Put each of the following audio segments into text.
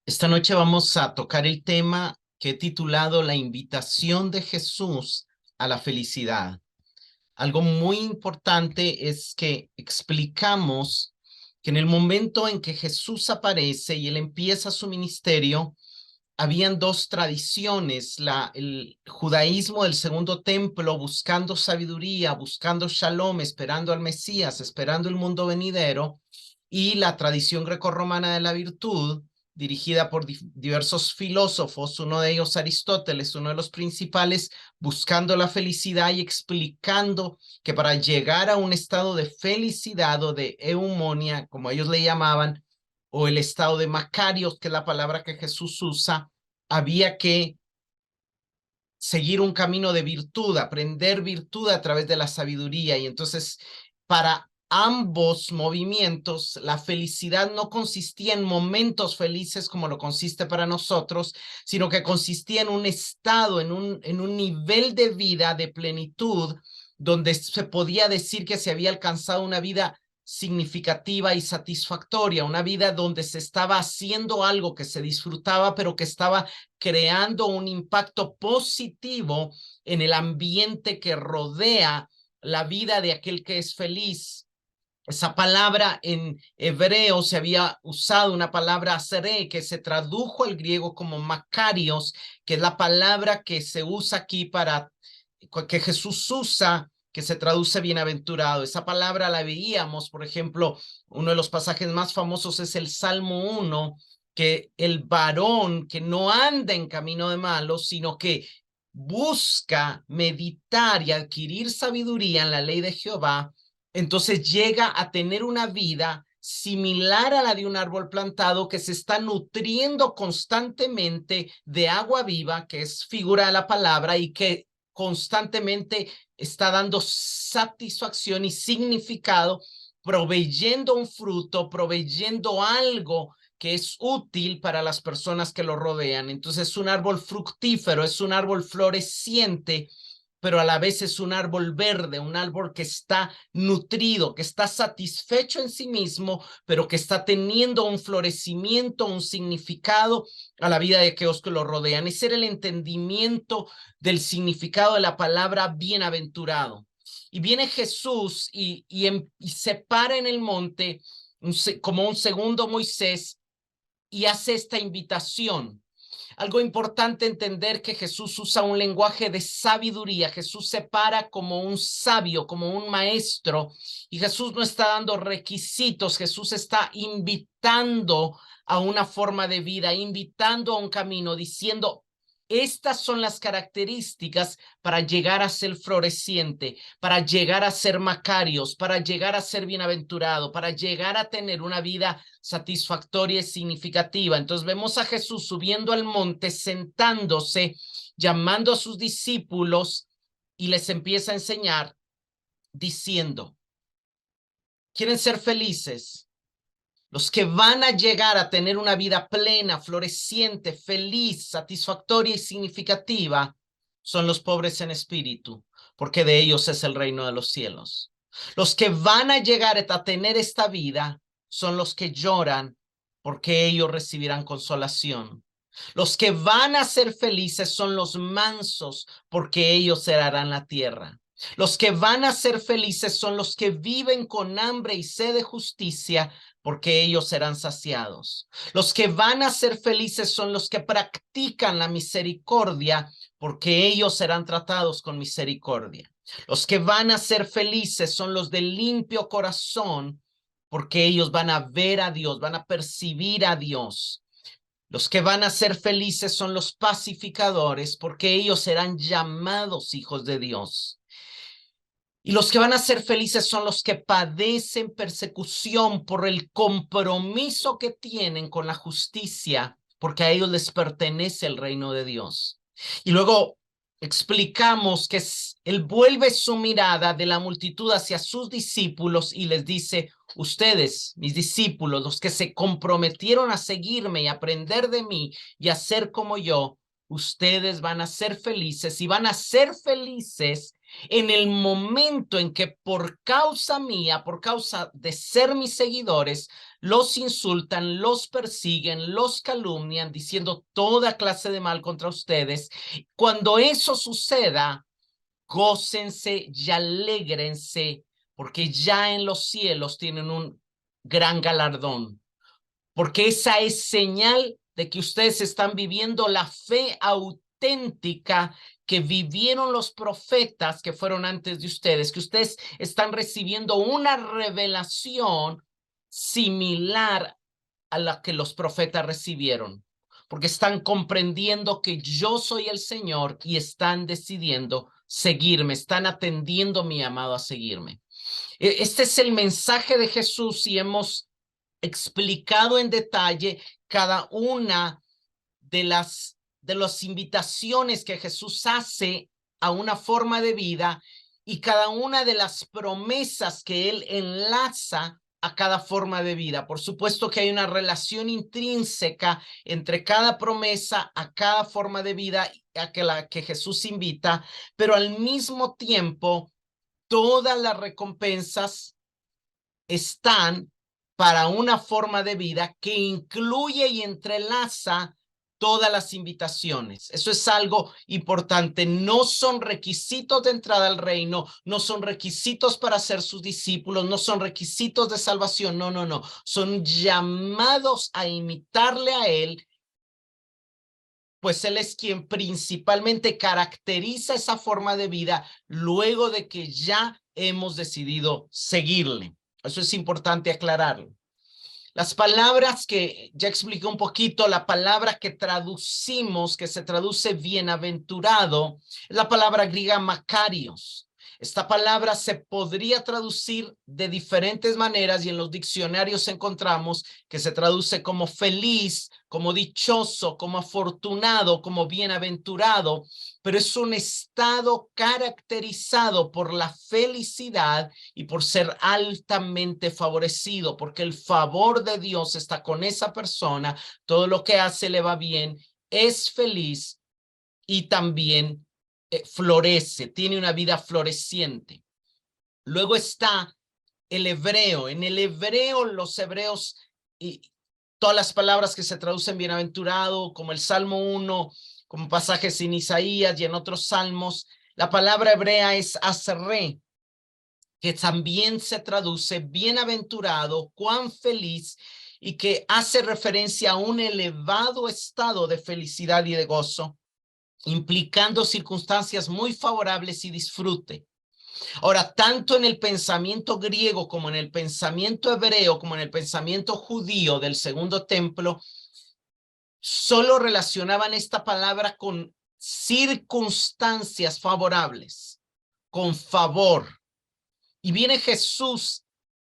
Esta noche vamos a tocar el tema que he titulado La invitación de Jesús a la felicidad. Algo muy importante es que explicamos que en el momento en que Jesús aparece y él empieza su ministerio, habían dos tradiciones, el judaísmo del segundo templo buscando sabiduría, buscando shalom, esperando al Mesías, esperando el mundo venidero, y la tradición grecorromana de la virtud, dirigida por diversos filósofos, uno de ellos Aristóteles, uno de los principales, buscando la felicidad y explicando que para llegar a un estado de felicidad o de eumonia, como ellos le llamaban, o el estado de Macarios, que es la palabra que Jesús usa, había que seguir un camino de virtud, aprender virtud a través de la sabiduría. Y entonces, para ambos movimientos, la felicidad no consistía en momentos felices como lo consiste para nosotros, sino que consistía en un estado, en un nivel de vida, de plenitud, donde se podía decir que se había alcanzado una vida significativa y satisfactoria, una vida donde se estaba haciendo algo que se disfrutaba, pero que estaba creando un impacto positivo en el ambiente que rodea la vida de aquel que es feliz. Esa palabra en hebreo se había usado, una palabra asere, que se tradujo al griego como makarios, que es la palabra que se usa aquí para, que Jesús usa, que se traduce bienaventurado. Esa palabra la veíamos, por ejemplo, uno de los pasajes más famosos es el Salmo 1, que el varón que no anda en camino de malos, sino que busca meditar y adquirir sabiduría en la ley de Jehová, entonces llega a tener una vida similar a la de un árbol plantado que se está nutriendo constantemente de agua viva, que es figura de la palabra, y que constantemente está dando satisfacción y significado, proveyendo un fruto, proveyendo algo que es útil para las personas que lo rodean. Entonces es un árbol fructífero, es un árbol floreciente, pero a la vez es un árbol verde, un árbol que está nutrido, que está satisfecho en sí mismo, pero que está teniendo un florecimiento, un significado a la vida de aquellos que lo rodean. Ese era el entendimiento del significado de la palabra bienaventurado. Y viene Jesús y se para en el monte como un segundo Moisés y hace esta invitación. Algo importante entender que Jesús usa un lenguaje de sabiduría. Jesús se para como un sabio, como un maestro, y Jesús no está dando requisitos. Jesús está invitando a una forma de vida, invitando a un camino, diciendo: estas son las características para llegar a ser floreciente, para llegar a ser macarios, para llegar a ser bienaventurado, para llegar a tener una vida satisfactoria y significativa. Entonces vemos a Jesús subiendo al monte, sentándose, llamando a sus discípulos y les empieza a enseñar diciendo: ¿quieren ser felices? Los que van a llegar a tener una vida plena, floreciente, feliz, satisfactoria y significativa son los pobres en espíritu, porque de ellos es el reino de los cielos. Los que van a llegar a tener esta vida son los que lloran, porque ellos recibirán consolación. Los que van a ser felices son los mansos, porque ellos heredarán la tierra. Los que van a ser felices son los que viven con hambre y sed de justicia, porque ellos serán saciados. Los que van a ser felices son los que practican la misericordia, porque ellos serán tratados con misericordia. Los que van a ser felices son los de limpio corazón, porque ellos van a ver a Dios, van a percibir a Dios. Los que van a ser felices son los pacificadores, porque ellos serán llamados hijos de Dios. Y los que van a ser felices son los que padecen persecución por el compromiso que tienen con la justicia, porque a ellos les pertenece el reino de Dios. Y luego explicamos que él vuelve su mirada de la multitud hacia sus discípulos y les dice: ustedes, mis discípulos, los que se comprometieron a seguirme y aprender de mí y a ser como yo, ustedes van a ser felices y van a ser felices En el momento en que por causa mía, por causa de ser mis seguidores, los insultan, los persiguen, los calumnian, diciendo toda clase de mal contra ustedes, cuando eso suceda, gócense y alégrense, porque ya en los cielos tienen un gran galardón, porque esa es señal de que ustedes están viviendo la fe auténtica que vivieron los profetas que fueron antes de ustedes, que ustedes están recibiendo una revelación similar a la que los profetas recibieron, porque están comprendiendo que yo soy el Señor y están decidiendo seguirme, están atendiendo mi llamado a seguirme. Este es el mensaje de Jesús y hemos explicado en detalle cada una de las invitaciones que Jesús hace a una forma de vida y cada una de las promesas que él enlaza a cada forma de vida. Por supuesto que hay una relación intrínseca entre cada promesa a cada forma de vida a la que Jesús invita, pero al mismo tiempo todas las recompensas están para una forma de vida que incluye y entrelaza todas las invitaciones. Eso es algo importante. No son requisitos de entrada al reino, no son requisitos para ser sus discípulos, no son requisitos de salvación. No, no, no. Son llamados a imitarle a él, pues él es quien principalmente caracteriza esa forma de vida luego de que ya hemos decidido seguirle. Eso es importante aclararlo. Las palabras que ya expliqué un poquito, la palabra que traducimos, que se traduce bienaventurado, es la palabra griega makarios. Esta palabra se podría traducir de diferentes maneras y en los diccionarios encontramos que se traduce como feliz, como dichoso, como afortunado, como bienaventurado, pero es un estado caracterizado por la felicidad y por ser altamente favorecido, porque el favor de Dios está con esa persona, todo lo que hace le va bien, es feliz y también florece, tiene una vida floreciente. Luego está el hebreo. En el hebreo, los hebreos y todas las palabras que se traducen bienaventurado, como el Salmo 1, como pasajes en Isaías y en otros salmos, la palabra hebrea es asre, que también se traduce bienaventurado, cuán feliz, y que hace referencia a un elevado estado de felicidad y de gozo, implicando circunstancias muy favorables y disfrute. Ahora, tanto en el pensamiento griego como en el pensamiento hebreo, como en el pensamiento judío del Segundo Templo, solo relacionaban esta palabra con circunstancias favorables, con favor. Y viene Jesús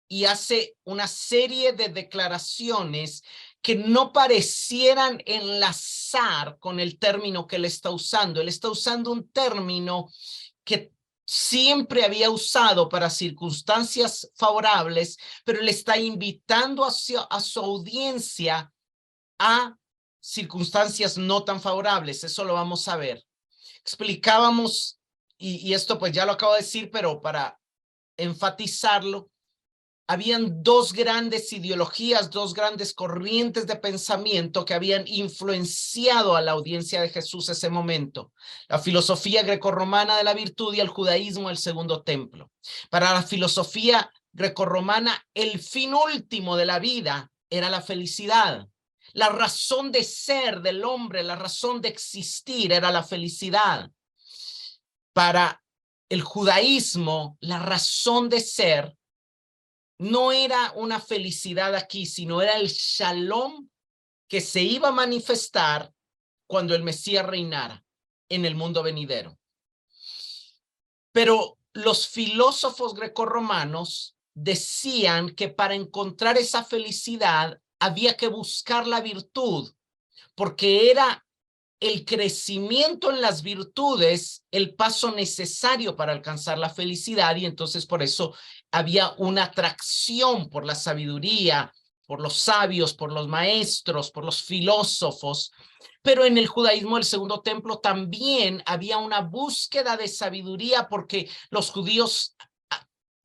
y hace una serie de declaraciones que no parecieran enlazar con el término que él está usando. Él está usando un término que siempre había usado para circunstancias favorables, pero le está invitando a su audiencia a circunstancias no tan favorables. Eso lo vamos a ver. Explicábamos, y esto pues ya lo acabo de decir, pero para enfatizarlo, habían dos grandes ideologías, dos grandes corrientes de pensamiento que habían influenciado a la audiencia de Jesús ese momento. La filosofía grecorromana de la virtud y el judaísmo del Segundo Templo. Para la filosofía grecorromana, el fin último de la vida era la felicidad. La razón de ser del hombre, la razón de existir era la felicidad. Para el judaísmo, la razón de ser no era una felicidad aquí, sino era el shalom que se iba a manifestar cuando el Mesías reinara en el mundo venidero. Pero los filósofos grecorromanos decían que para encontrar esa felicidad había que buscar la virtud, porque era el crecimiento en las virtudes el paso necesario para alcanzar la felicidad, y entonces por eso había una atracción por la sabiduría por los sabios, por los maestros, por los filósofos. Pero en el judaísmo del Segundo Templo también había una búsqueda de sabiduría, porque los judíos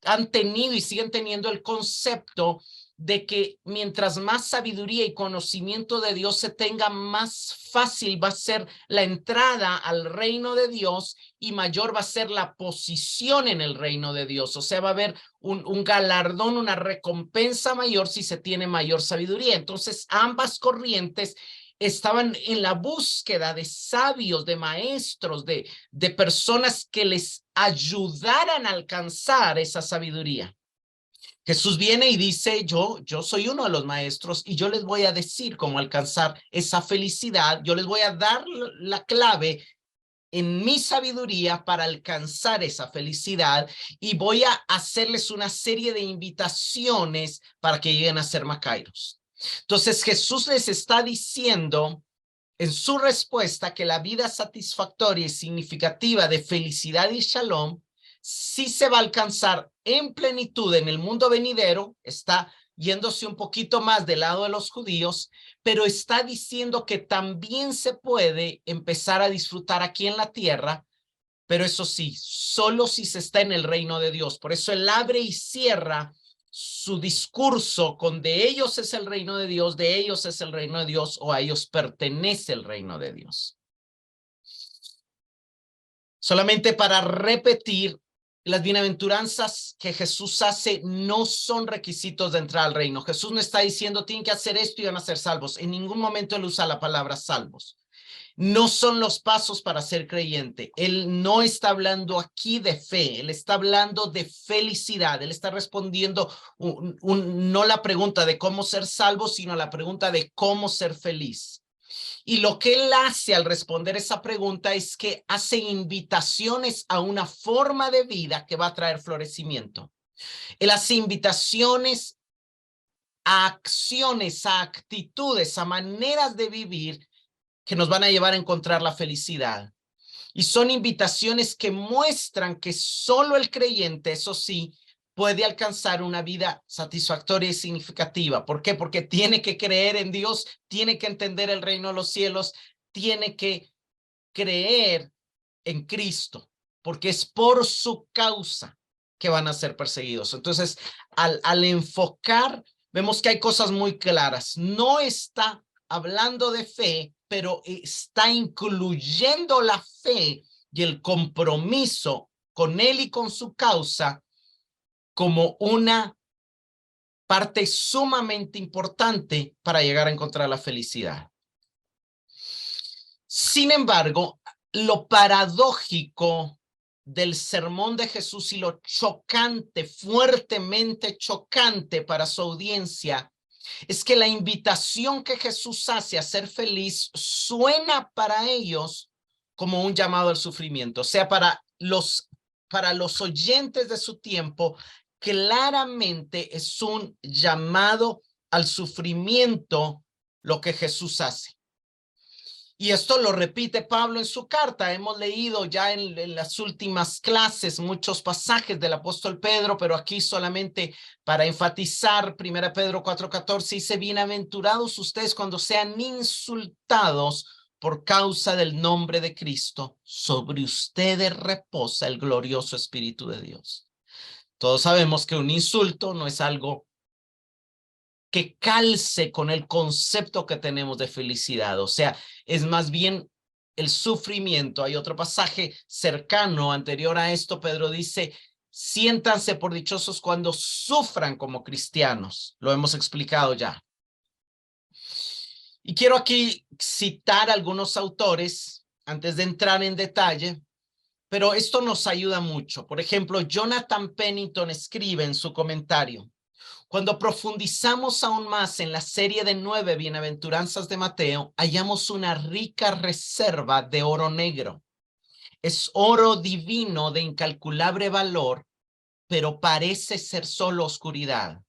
han tenido y siguen teniendo el concepto de que mientras más sabiduría y conocimiento de Dios se tenga, más fácil va a ser la entrada al reino de Dios y mayor va a ser la posición en el reino de Dios. O sea, va a haber un galardón, una recompensa mayor si se tiene mayor sabiduría. Entonces, ambas corrientes estaban en la búsqueda de sabios, de maestros, de personas que les ayudaran a alcanzar esa sabiduría. Jesús viene y dice, yo soy uno de los maestros y yo les voy a decir cómo alcanzar esa felicidad. Yo les voy a dar la clave en mi sabiduría para alcanzar esa felicidad, y voy a hacerles una serie de invitaciones para que lleguen a ser macairos. Entonces Jesús les está diciendo en su respuesta que la vida satisfactoria y significativa de felicidad y shalom sí se va a alcanzar en plenitud en el mundo venidero. Está yéndose un poquito más del lado de los judíos, pero está diciendo que también se puede empezar a disfrutar aquí en la tierra, pero eso sí, solo si se está en el reino de Dios. Por eso él abre y cierra su discurso con de ellos es el reino de Dios, de ellos es el reino de Dios, o a ellos pertenece el reino de Dios. Solamente para repetir, las bienaventuranzas que Jesús hace no son requisitos de entrar al reino. Jesús no está diciendo tienen que hacer esto y van a ser salvos. En ningún momento él usa la palabra salvos. No son los pasos para ser creyente. Él no está hablando aquí de fe, él está hablando de felicidad. Él está respondiendo no la pregunta de cómo ser salvo, sino la pregunta de cómo ser feliz. Y lo que él hace al responder esa pregunta es que hace invitaciones a una forma de vida que va a traer florecimiento. Él hace invitaciones a acciones, a actitudes, a maneras de vivir que nos van a llevar a encontrar la felicidad. Y son invitaciones que muestran que solo el creyente, eso sí, puede alcanzar una vida satisfactoria y significativa. ¿Por qué? Porque tiene que creer en Dios, tiene que entender el reino de los cielos, tiene que creer en Cristo, porque es por su causa que van a ser perseguidos. Entonces, al enfocar, vemos que hay cosas muy claras. No está hablando de fe, pero está incluyendo la fe y el compromiso con él y con su causa como una parte sumamente importante para llegar a encontrar la felicidad. Sin embargo, lo paradójico del sermón de Jesús y lo chocante, fuertemente chocante para su audiencia, es que la invitación que Jesús hace a ser feliz suena para ellos como un llamado al sufrimiento. O sea, para los oyentes de su tiempo, claramente es un llamado al sufrimiento lo que Jesús hace. Y esto lo repite Pablo en su carta. Hemos leído ya en las últimas clases muchos pasajes del apóstol Pedro, pero aquí solamente para enfatizar, 1 Pedro 4:14 dice, bienaventurados ustedes cuando sean insultados por causa del nombre de Cristo. Sobre ustedes reposa el glorioso Espíritu de Dios. Todos sabemos que un insulto no es algo que calce con el concepto que tenemos de felicidad. O sea, es más bien el sufrimiento. Hay otro pasaje cercano, anterior a esto, Pedro dice, siéntanse por dichosos cuando sufran como cristianos. Lo hemos explicado ya. Y quiero aquí citar algunos autores antes de entrar en detalle, pero esto nos ayuda mucho. Por ejemplo, Jonathan Pennington escribe en su comentario, cuando profundizamos aún más en la serie de 9 bienaventuranzas de Mateo, hallamos una rica reserva de oro negro. Es oro divino de incalculable valor, pero parece ser solo oscuridad.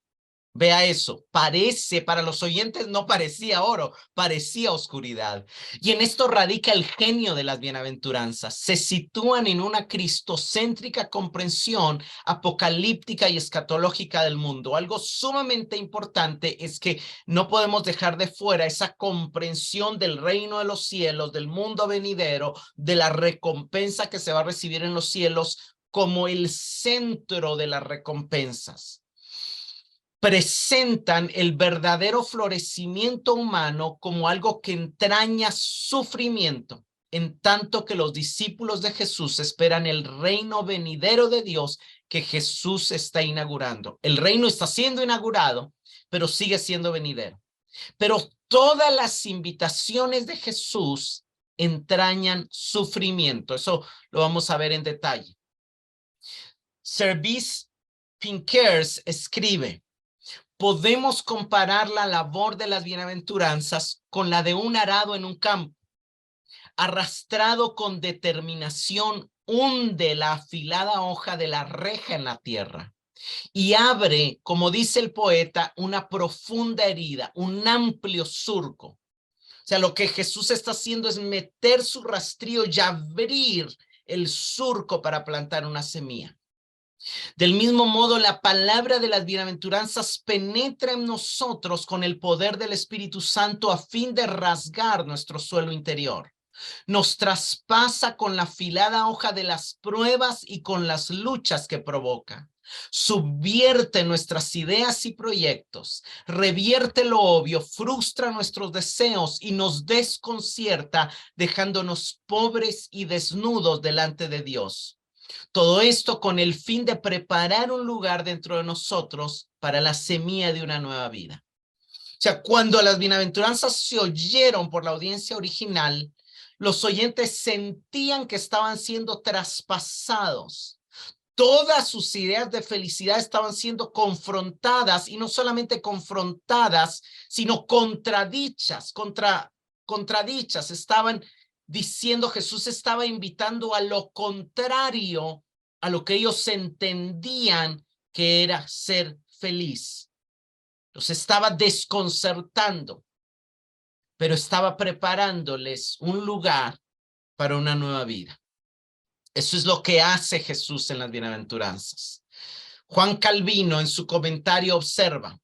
Vea eso, parece, para los oyentes no parecía oro, parecía oscuridad. Y en esto radica el genio de las bienaventuranzas. Se sitúan en una cristocéntrica comprensión apocalíptica y escatológica del mundo. Algo sumamente importante es que no podemos dejar de fuera esa comprensión del reino de los cielos, del mundo venidero, de la recompensa que se va a recibir en los cielos como el centro de las recompensas. Presentan el verdadero florecimiento humano como algo que entraña sufrimiento, en tanto que los discípulos de Jesús esperan el reino venidero de Dios que Jesús está inaugurando. El reino está siendo inaugurado, pero sigue siendo venidero. Pero todas las invitaciones de Jesús entrañan sufrimiento. Eso lo vamos a ver en detalle. Service Pinkers escribe: podemos comparar la labor de las bienaventuranzas con la de un arado en un campo. Arrastrado con determinación, hunde la afilada hoja de la reja en la tierra y abre, como dice el poeta, una profunda herida, un amplio surco. O sea, lo que Jesús está haciendo es meter su rastrillo y abrir el surco para plantar una semilla. Del mismo modo, la palabra de las bienaventuranzas penetra en nosotros con el poder del Espíritu Santo a fin de rasgar nuestro suelo interior. Nos traspasa con la afilada hoja de las pruebas y con las luchas que provoca. Subvierte nuestras ideas y proyectos, revierte lo obvio, frustra nuestros deseos y nos desconcierta, dejándonos pobres y desnudos delante de Dios. Todo esto con el fin de preparar un lugar dentro de nosotros para la semilla de una nueva vida. O sea, cuando las bienaventuranzas se oyeron por la audiencia original, los oyentes sentían que estaban siendo traspasados. Todas sus ideas de felicidad estaban siendo confrontadas, y no solamente confrontadas, sino contradichas, contradichas. Estaban diciendo, Jesús estaba invitando a lo contrario a lo que ellos entendían que era ser feliz. Los estaba desconcertando, pero estaba preparándoles un lugar para una nueva vida. Eso es lo que hace Jesús en las bienaventuranzas. Juan Calvino en su comentario observa: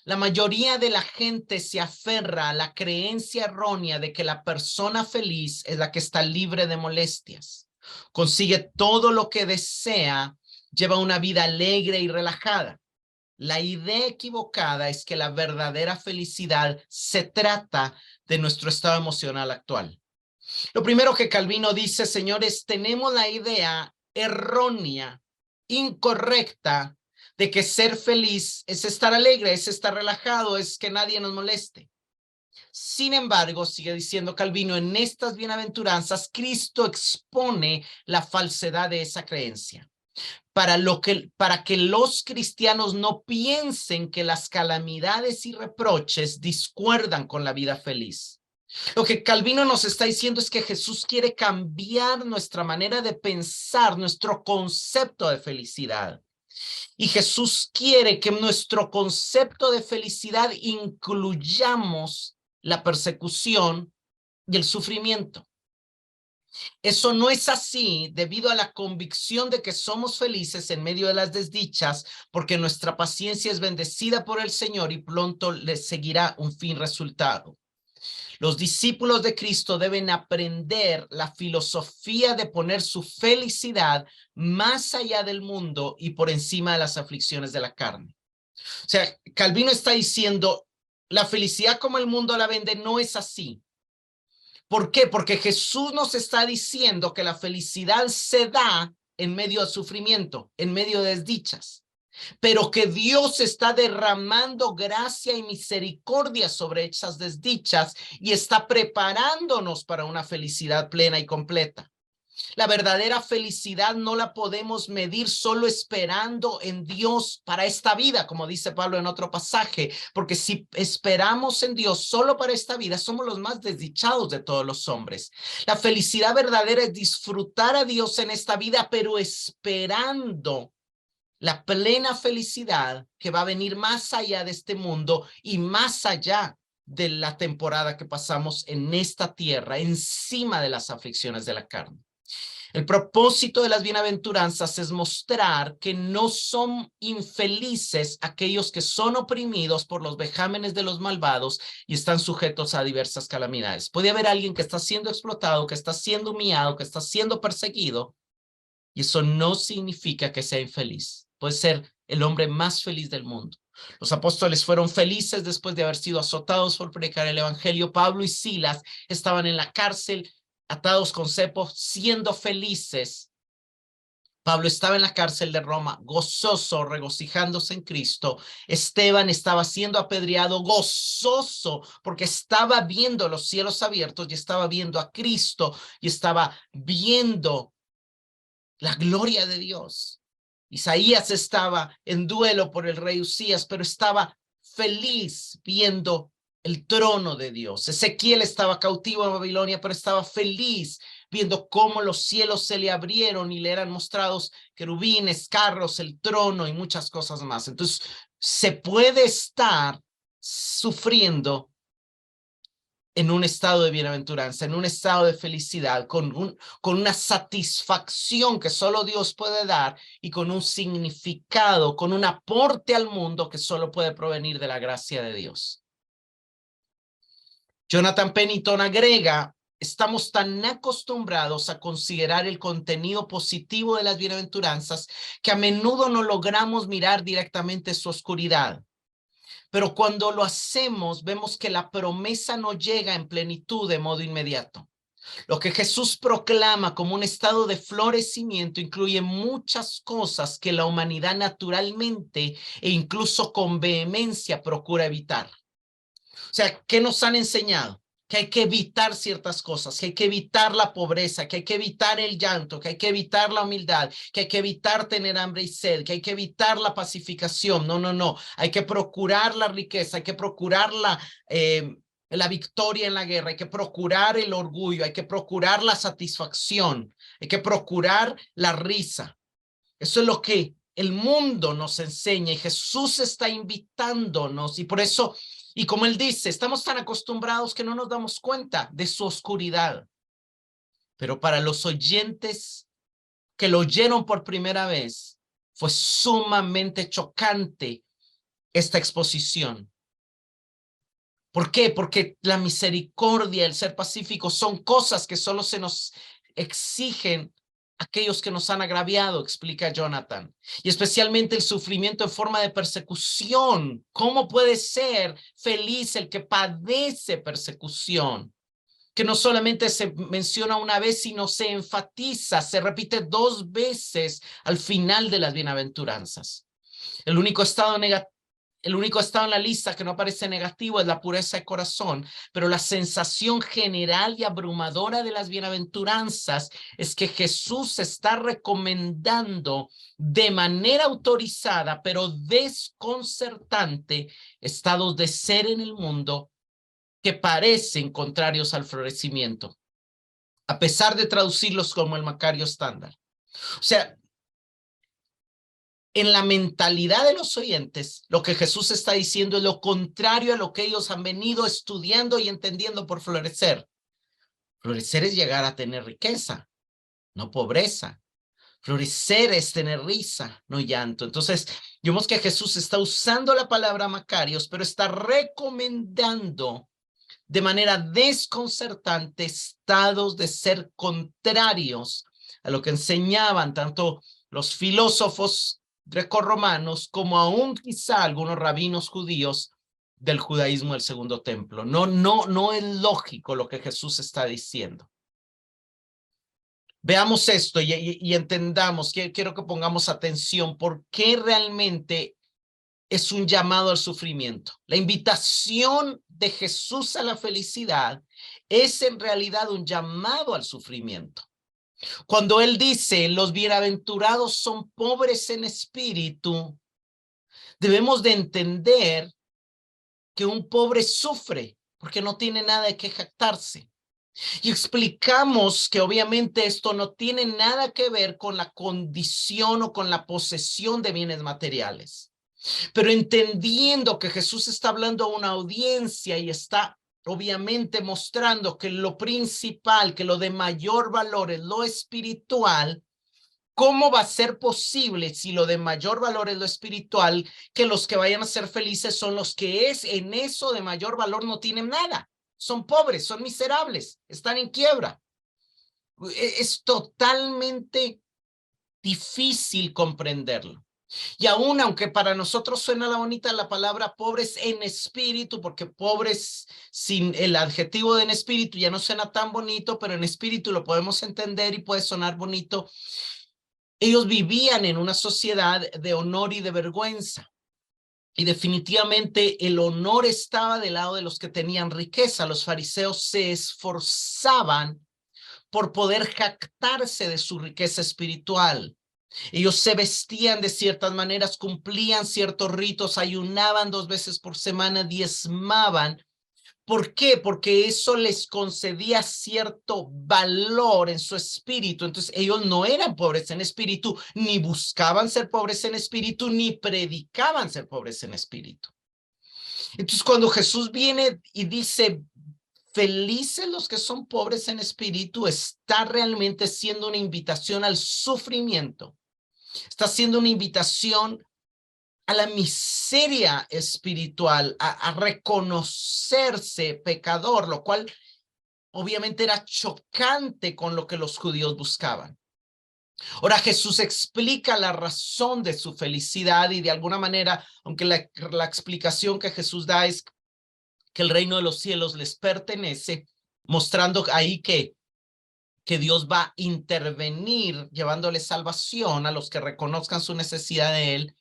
la mayoría de la gente se aferra a la creencia errónea de que la persona feliz es la que está libre de molestias, consigue todo lo que desea, lleva una vida alegre y relajada. La idea equivocada es que la verdadera felicidad se trata de nuestro estado emocional actual. Lo primero que Calvino dice, señores, tenemos la idea errónea, incorrecta, de que ser feliz es estar alegre, es estar relajado, es que nadie nos moleste. Sin embargo, sigue diciendo Calvino, en estas bienaventuranzas, Cristo expone la falsedad de esa creencia. Para que los cristianos no piensen que las calamidades y reproches discuerdan con la vida feliz. Lo que Calvino nos está diciendo es que Jesús quiere cambiar nuestra manera de pensar, nuestro concepto de felicidad. Y Jesús quiere que nuestro concepto de felicidad incluyamos la persecución y el sufrimiento. Eso no es así debido a la convicción de que somos felices en medio de las desdichas, porque nuestra paciencia es bendecida por el Señor y pronto le seguirá un fin resultado. Los discípulos de Cristo deben aprender la filosofía de poner su felicidad más allá del mundo y por encima de las aflicciones de la carne. O sea, Calvino está diciendo, la felicidad como el mundo la vende no es así. ¿Por qué? Porque Jesús nos está diciendo que la felicidad se da en medio de sufrimiento, en medio de desdichas, pero que Dios está derramando gracia y misericordia sobre esas desdichas y está preparándonos para una felicidad plena y completa. La verdadera felicidad no la podemos medir solo esperando en Dios para esta vida, como dice Pablo en otro pasaje, porque si esperamos en Dios solo para esta vida, somos los más desdichados de todos los hombres. La felicidad verdadera es disfrutar a Dios en esta vida, pero esperando la plena felicidad que va a venir más allá de este mundo y más allá de la temporada que pasamos en esta tierra, encima de las aflicciones de la carne. El propósito de las bienaventuranzas es mostrar que no son infelices aquellos que son oprimidos por los vejámenes de los malvados y están sujetos a diversas calamidades. Puede haber alguien que está siendo explotado, que está siendo humillado, que está siendo perseguido, y eso no significa que sea infeliz. Puede ser el hombre más feliz del mundo. Los apóstoles fueron felices después de haber sido azotados por predicar el evangelio. Pablo y Silas estaban en la cárcel, atados con cepos, siendo felices. Pablo estaba en la cárcel de Roma, gozoso, regocijándose en Cristo. Esteban estaba siendo apedreado, gozoso, porque estaba viendo los cielos abiertos y estaba viendo a Cristo y estaba viendo la gloria de Dios. Isaías estaba en duelo por el rey Usías, pero estaba feliz viendo el trono de Dios. Ezequiel estaba cautivo en Babilonia, pero estaba feliz viendo cómo los cielos se le abrieron y le eran mostrados querubines, carros, el trono y muchas cosas más. Entonces, se puede estar sufriendo en un estado de bienaventuranza, en un estado de felicidad, con una satisfacción que solo Dios puede dar y con un significado, con un aporte al mundo que solo puede provenir de la gracia de Dios. Jonathan Pennington agrega, estamos tan acostumbrados a considerar el contenido positivo de las bienaventuranzas que a menudo no logramos mirar directamente su oscuridad. Pero cuando lo hacemos, vemos que la promesa no llega en plenitud de modo inmediato. Lo que Jesús proclama como un estado de florecimiento incluye muchas cosas que la humanidad naturalmente e incluso con vehemencia procura evitar. O sea, ¿qué nos han enseñado? Que hay que evitar ciertas cosas, que hay que evitar la pobreza, que hay que evitar el llanto, que hay que evitar la humildad, que hay que evitar tener hambre y sed, que hay que evitar la pacificación. No, no, no. Hay que procurar la riqueza, hay que procurar la victoria en la guerra, hay que procurar el orgullo, hay que procurar la satisfacción, hay que procurar la risa. Eso es lo que el mundo nos enseña y Jesús está invitándonos y por eso, y como él dice, estamos tan acostumbrados que no nos damos cuenta de su oscuridad. Pero para los oyentes que lo oyeron por primera vez, fue sumamente chocante esta exposición. ¿Por qué? Porque la misericordia, el ser pacífico son cosas que solo se nos exigen aquellos que nos han agraviado, explica Jonathan, y especialmente el sufrimiento en forma de persecución. ¿Cómo puede ser feliz el que padece persecución? Que no solamente se menciona una vez, sino se enfatiza, se repite 2 veces al final de las bienaventuranzas. El único estado negativo, el único estado en la lista que no aparece negativo es la pureza de corazón, pero la sensación general y abrumadora de las bienaventuranzas es que Jesús está recomendando de manera autorizada, pero desconcertante, estados de ser en el mundo que parecen contrarios al florecimiento, a pesar de traducirlos como el Macario estándar. O sea, en la mentalidad de los oyentes, lo que Jesús está diciendo es lo contrario a lo que ellos han venido estudiando y entendiendo por florecer. Florecer es llegar a tener riqueza, no pobreza. Florecer es tener risa, no llanto. Entonces, vemos que Jesús está usando la palabra Macarios, pero está recomendando de manera desconcertante estados de ser contrarios a lo que enseñaban tanto los filósofos grecorromanos como aún quizá algunos rabinos judíos del judaísmo del Segundo Templo. No es lógico lo que Jesús está diciendo. Veamos esto y entendamos, quiero que pongamos atención, por qué realmente es un llamado al sufrimiento. La invitación de Jesús a la felicidad es en realidad un llamado al sufrimiento. Cuando él dice, los bienaventurados son pobres en espíritu, debemos de entender que un pobre sufre porque no tiene nada de qué jactarse. Y explicamos que obviamente esto no tiene nada que ver con la condición o con la posesión de bienes materiales. Pero entendiendo que Jesús está hablando a una audiencia y está obviamente mostrando que lo principal, que lo de mayor valor es lo espiritual, ¿cómo va a ser posible si lo de mayor valor es lo espiritual, que los que vayan a ser felices son los que es en eso de mayor valor no tienen nada? Son pobres, son miserables, están en quiebra. Es totalmente difícil comprenderlo. Y aún aunque para nosotros suena la bonita la palabra pobres en espíritu, porque pobres sin el adjetivo de en espíritu ya no suena tan bonito, pero en espíritu lo podemos entender y puede sonar bonito. Ellos vivían en una sociedad de honor y de vergüenza. Y definitivamente el honor estaba del lado de los que tenían riqueza. Los fariseos se esforzaban por poder jactarse de su riqueza espiritual. Ellos se vestían de ciertas maneras, cumplían ciertos ritos, ayunaban 2 veces por semana, diezmaban. ¿Por qué? Porque eso les concedía cierto valor en su espíritu. Entonces ellos no eran pobres en espíritu, ni buscaban ser pobres en espíritu, ni predicaban ser pobres en espíritu. Entonces cuando Jesús viene y dice, felices los que son pobres en espíritu, está realmente siendo una invitación al sufrimiento. Está haciendo una invitación a la miseria espiritual, a reconocerse pecador, lo cual obviamente era chocante con lo que los judíos buscaban. Ahora Jesús explica la razón de su felicidad y de alguna manera, aunque la explicación que Jesús da es que el reino de los cielos les pertenece, mostrando ahí que Dios va a intervenir llevándole salvación a los que reconozcan su necesidad de él.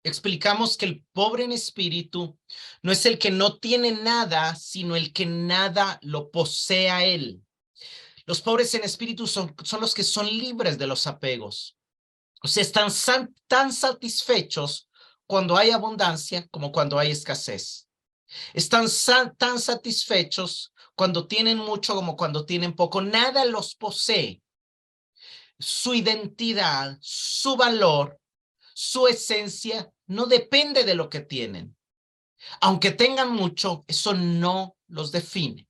Explicamos que el pobre en espíritu no es el que no tiene nada, sino el que nada lo posee a él. Los pobres en espíritu son los que son libres de los apegos. O sea, están tan satisfechos cuando hay abundancia como cuando hay escasez. Están tan satisfechos cuando tienen mucho como cuando tienen poco. Nada los posee. Su identidad, su valor, su esencia no depende de lo que tienen. Aunque tengan mucho, eso no los define.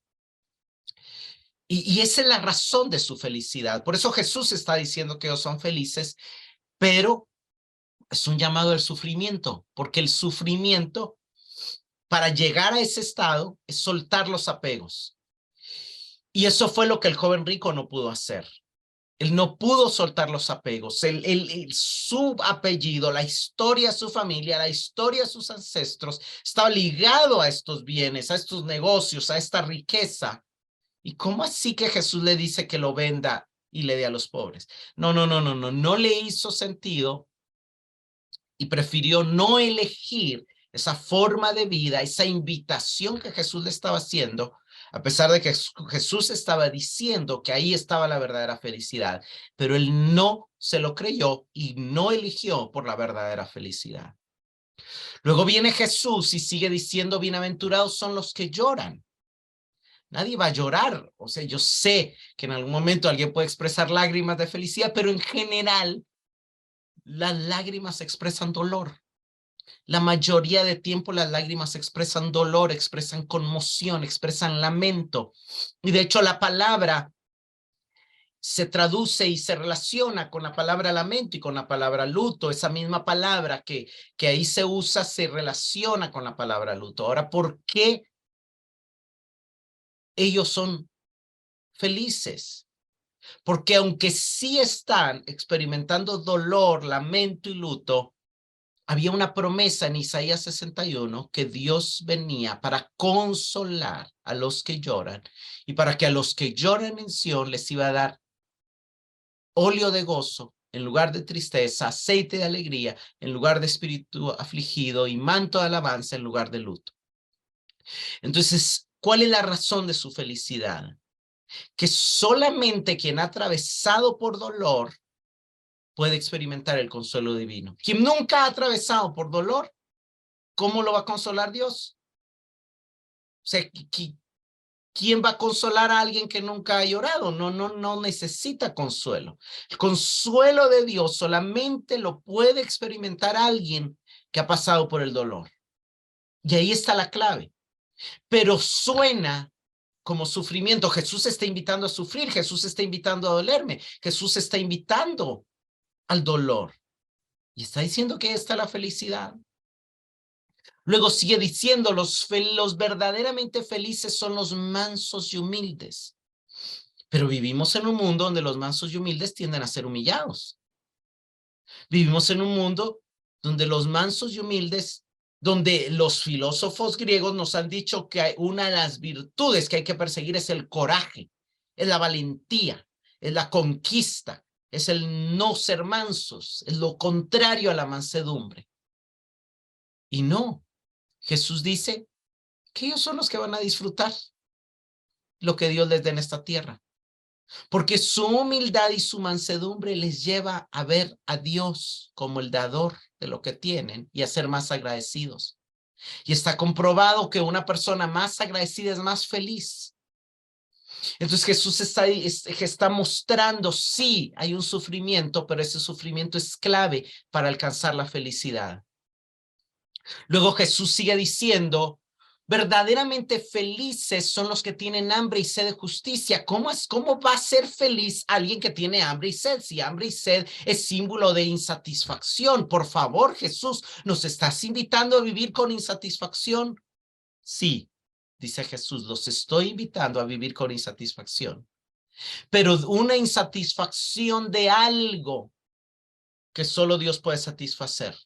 Y esa es la razón de su felicidad. Por eso Jesús está diciendo que ellos son felices, pero es un llamado al sufrimiento, porque el sufrimiento, para llegar a ese estado, es soltar los apegos. Y eso fue lo que el joven rico no pudo hacer. Él no pudo soltar los apegos. Su apellido, la historia de su familia, la historia de sus ancestros, estaba ligado a estos bienes, a estos negocios, a esta riqueza. ¿Y cómo así que Jesús le dice que lo venda y le dé a los pobres? No le hizo sentido y prefirió no elegir esa forma de vida, esa invitación que Jesús le estaba haciendo, a pesar de que Jesús estaba diciendo que ahí estaba la verdadera felicidad, pero él no se lo creyó y no eligió por la verdadera felicidad. Luego viene Jesús y sigue diciendo, bienaventurados son los que lloran. Nadie va a llorar. O sea, yo sé que en algún momento alguien puede expresar lágrimas de felicidad, pero en general las lágrimas expresan dolor. La mayoría de tiempo las lágrimas expresan dolor, expresan conmoción, expresan lamento. Y de hecho la palabra se traduce y se relaciona con la palabra lamento y con la palabra luto. Esa misma palabra que ahí se usa se relaciona con la palabra luto. Ahora, ¿por qué ellos son felices? Porque aunque sí están experimentando dolor, lamento y luto, había una promesa en Isaías 61 que Dios venía para consolar a los que lloran y para que a los que lloran en Sión les iba a dar óleo de gozo en lugar de tristeza, aceite de alegría en lugar de espíritu afligido y manto de alabanza en lugar de luto. Entonces, ¿cuál es la razón de su felicidad? Que solamente quien ha atravesado por dolor puede experimentar el consuelo divino. Quien nunca ha atravesado por dolor, ¿cómo lo va a consolar Dios? O sea, ¿Quién va a consolar a alguien que nunca ha llorado? No necesita consuelo. El consuelo de Dios solamente lo puede experimentar alguien que ha pasado por el dolor. Y ahí está la clave. Pero suena como sufrimiento. Jesús está invitando a sufrir, Jesús está invitando a dolerme, Jesús está invitando al dolor. Y está diciendo que ahí está la felicidad. Luego sigue diciendo, los verdaderamente felices son los mansos y humildes. Pero vivimos en un mundo donde los mansos y humildes tienden a ser humillados. Vivimos en un mundo donde los mansos y humildes, donde los filósofos griegos nos han dicho que una de las virtudes que hay que perseguir es el coraje, es la valentía, es la conquista, es el no ser mansos, es lo contrario a la mansedumbre. Y no, Jesús dice que ellos son los que van a disfrutar lo que Dios les dé en esta tierra. Porque su humildad y su mansedumbre les lleva a ver a Dios como el dador de lo que tienen y a ser más agradecidos. Y está comprobado que una persona más agradecida es más feliz. Entonces Jesús está mostrando, sí, hay un sufrimiento, pero ese sufrimiento es clave para alcanzar la felicidad. Luego Jesús sigue diciendo, verdaderamente felices son los que tienen hambre y sed de justicia. ¿Cómo va a ser feliz alguien que tiene hambre y sed? Si hambre y sed es símbolo de insatisfacción. Por favor, Jesús, ¿nos estás invitando a vivir con insatisfacción? Sí, dice Jesús, los estoy invitando a vivir con insatisfacción. Pero una insatisfacción de algo que solo Dios puede satisfacer,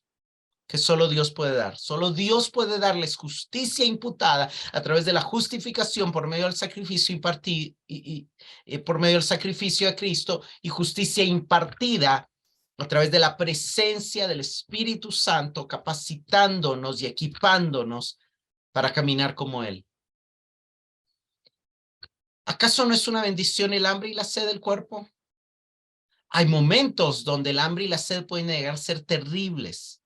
que solo Dios puede dar. Solo Dios puede darles justicia imputada a través de la justificación por medio del sacrificio por medio del sacrificio de Cristo, y justicia impartida a través de la presencia del Espíritu Santo, capacitándonos y equipándonos para caminar como Él. ¿Acaso no es una bendición el hambre y la sed del cuerpo? Hay momentos donde el hambre y la sed pueden llegar a ser terribles.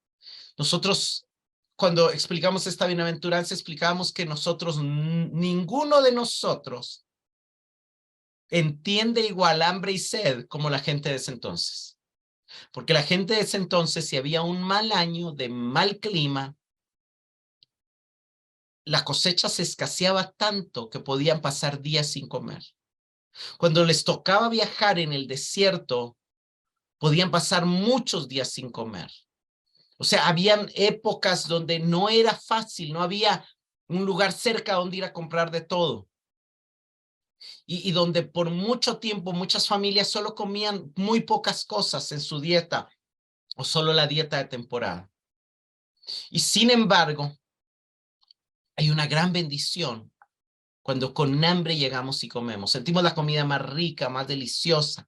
Nosotros, cuando explicamos esta bienaventuranza, explicamos que ninguno de nosotros entiende igual hambre y sed como la gente de ese entonces. Porque la gente de ese entonces, si había un mal año de mal clima, la cosecha se escaseaba tanto que podían pasar días sin comer. Cuando les tocaba viajar en el desierto, podían pasar muchos días sin comer. O sea, habían épocas donde no era fácil, no había un lugar cerca donde ir a comprar de todo. Y donde por mucho tiempo muchas familias solo comían muy pocas cosas en su dieta o solo la dieta de temporada. Y sin embargo, hay una gran bendición cuando con hambre llegamos y comemos. Sentimos la comida más rica, más deliciosa.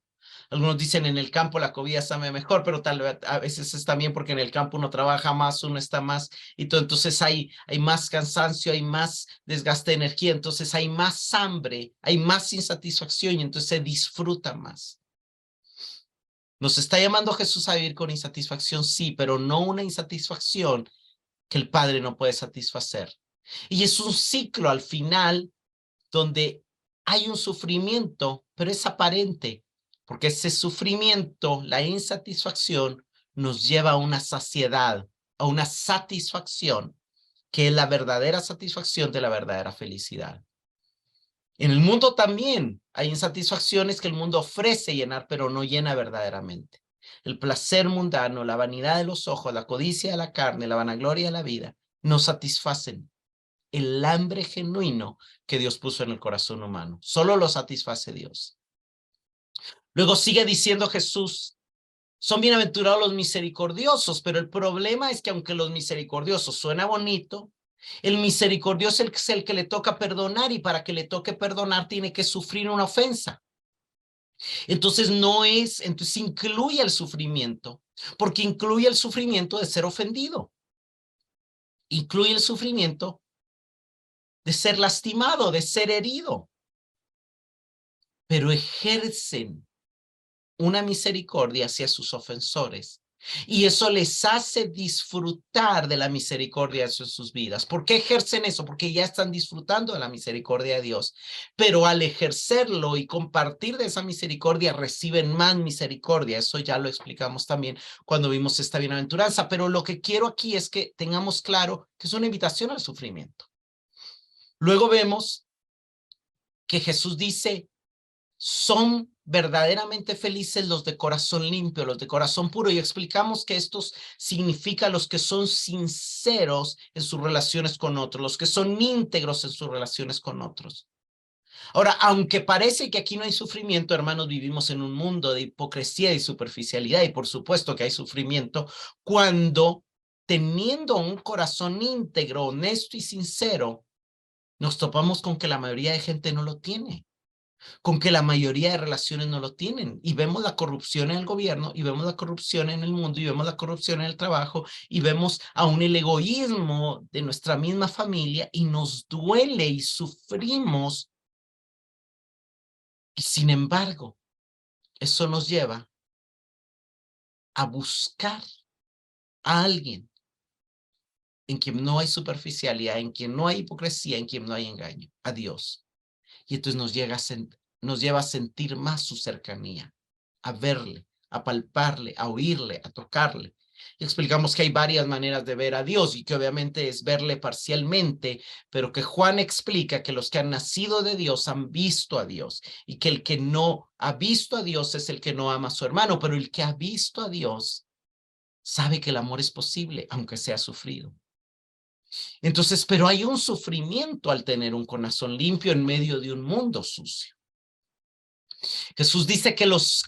Algunos dicen en el campo la comida sabe mejor, pero tal vez a veces es también porque en el campo uno trabaja más, uno está más, y todo, entonces hay más cansancio, hay más desgaste de energía, entonces hay más hambre, hay más insatisfacción y entonces se disfruta más. ¿Nos está llamando Jesús a vivir con insatisfacción? Sí, pero no una insatisfacción que el Padre no puede satisfacer. Y es un ciclo al final donde hay un sufrimiento, pero es aparente, porque ese sufrimiento, la insatisfacción, nos lleva a una saciedad, a una satisfacción, que es la verdadera satisfacción de la verdadera felicidad. En el mundo también hay insatisfacciones que el mundo ofrece llenar, pero no llena verdaderamente. El placer mundano, la vanidad de los ojos, la codicia de la carne, la vanagloria de la vida, no satisfacen el hambre genuino que Dios puso en el corazón humano. Solo lo satisface Dios. Luego sigue diciendo Jesús, son bienaventurados los misericordiosos, pero el problema es que aunque los misericordiosos suena bonito, el misericordioso es el que le toca perdonar, y para que le toque perdonar tiene que sufrir una ofensa. Entonces entonces incluye el sufrimiento, porque incluye el sufrimiento de ser ofendido. Incluye el sufrimiento de ser lastimado, de ser herido. Pero ejercen una misericordia hacia sus ofensores Y eso les hace disfrutar de la misericordia de sus vidas. ¿Por qué ejercen eso? Porque ya están disfrutando de la misericordia de Dios. Pero al ejercerlo y compartir de esa misericordia, reciben más misericordia. Eso ya lo explicamos también cuando vimos esta bienaventuranza. Pero lo que quiero aquí es que tengamos claro que es una invitación al sufrimiento. Luego vemos que Jesús dice, son verdaderamente felices los de corazón limpio, los de corazón puro, y explicamos que estos significa los que son sinceros en sus relaciones con otros, los que son íntegros en sus relaciones con otros. Ahora, aunque parece que aquí no hay sufrimiento, hermanos, vivimos en un mundo de hipocresía y superficialidad, y por supuesto que hay sufrimiento cuando, teniendo un corazón íntegro, honesto y sincero, nos topamos con que la mayoría de gente no lo tiene, con que la mayoría de relaciones no lo tienen. Y vemos la corrupción en el gobierno, y vemos la corrupción en el mundo, y vemos la corrupción en el trabajo, y vemos aún el egoísmo de nuestra misma familia, y nos duele y sufrimos. Y sin embargo, eso nos lleva a buscar a alguien en quien no hay superficialidad, en quien no hay hipocresía, en quien no hay engaño, a Dios. Y entonces nos lleva a sentir más su cercanía, a verle, a palparle, a oírle, a tocarle. Y explicamos que hay varias maneras de ver a Dios y que obviamente es verle parcialmente, pero que Juan explica que los que han nacido de Dios han visto a Dios y que el que no ha visto a Dios es el que no ama a su hermano, pero el que ha visto a Dios sabe que el amor es posible, aunque sea sufrido. Entonces, pero hay un sufrimiento al tener un corazón limpio en medio de un mundo sucio. Jesús dice que los